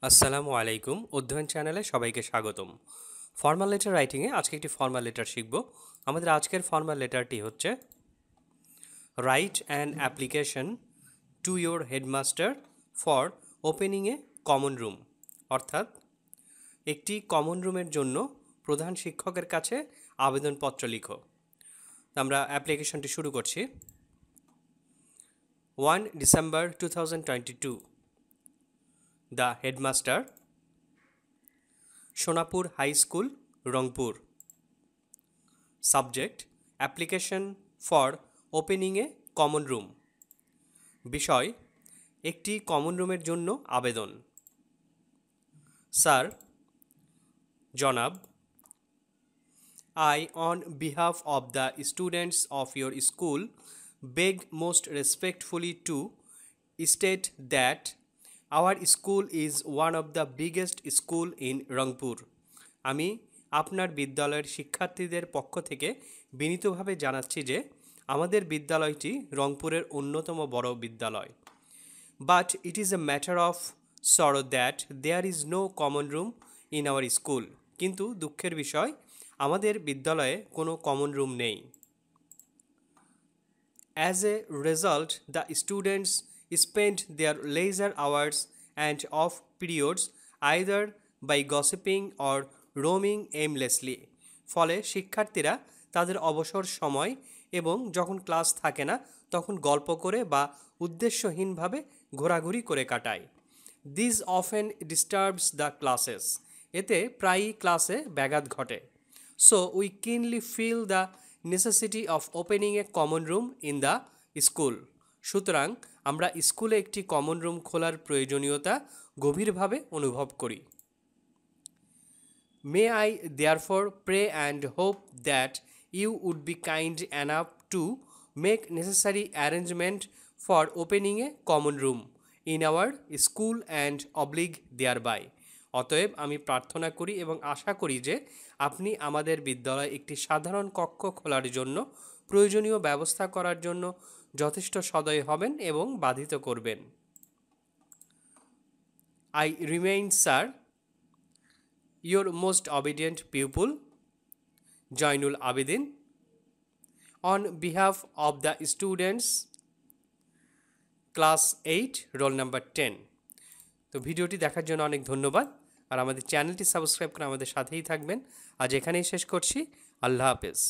আসসালামু আলাইকুম অধ্যয়ন চ্যানেলে সবাইকে স্বাগতম। ফর্মাল লেটার রাইটিংয়ে আজকে একটি ফর্মাল লেটার শিখব। আমাদের আজকের ফর্মাল লেটারটি হচ্ছে write an application to your headmaster for opening a common room. অর্থাৎ একটি কমন রুমের জন্য প্রধান শিক্ষকের কাছে আবেদনপত্র লিখো। আমরা অ্যাপ্লিকেশনটি শুরু করছি। 1 December 2022, the headmaster, Sonapur high school, Rangpur. Subject application for opening a common room. বিষয় একটি কমন রুমের জন্য আবেদন। স্যার, জনাব, I on behalf of the students of your school beg most respectfully to state that our school is one of the biggest school in Rangpur. আমি আপনার বিদ্যালয়ের শিক্ষার্থীদের পক্ষ থেকে বিনীতভাবে জানাচ্ছি যে আমাদের বিদ্যালয়টি রংপুরের অন্যতম বড় বিদ্যালয়। But it is a matter of sorrow that there is no common room in our school. কিন্তু দুঃখের বিষয় আমাদের বিদ্যালয়ে কোনো কমন রুম নেই। As a result, the students spend their leisure hours and off periods either by gossiping or roaming aimlessly. ফলে শিক্ষার্থীরা তাদের অবসর সময় এবং যখন ক্লাস থাকে না তখন গল্প করে বা উদ্দেশ্যহীনভাবে ঘোরাঘুরি করে কাটায়। This often disturbs the classes. এতে প্রায়ই ক্লাসে ব্যাঘাত ঘটে। So we kindly feel the necessity of opening a common room in the school. সুতরাং আমরা স্কুলে একটি কমন রুম খোলার প্রয়োজনীয়তা গভীরভাবে অনুভব করি। May I therefore pray and hope that you would be kind enough to make necessary arrangement for opening a common room in our school and oblige thereby. অতএব আমি প্রার্থনা করি এবং আশা করি যে আপনি আমাদের বিদ্যালয়ে একটি সাধারণ কক্ষ খোলার জন্য প্রয়োজনীয় ব্যবস্থা করার জন্য যথেষ্ট সদয় হবেন এবং বাধিত করবেন। I remain sir your most obedient pupil Zainul Abedin on behalf of the students class 8 roll number 10। তো ভিডিওটি দেখার জন্য অনেক ধন্যবাদ, আর আমাদের চ্যানেলটি সাবস্ক্রাইব করে আমাদের সাথেই থাকবেন। আজ এখানেই শেষ করছি। আল্লাহ হাফেজ।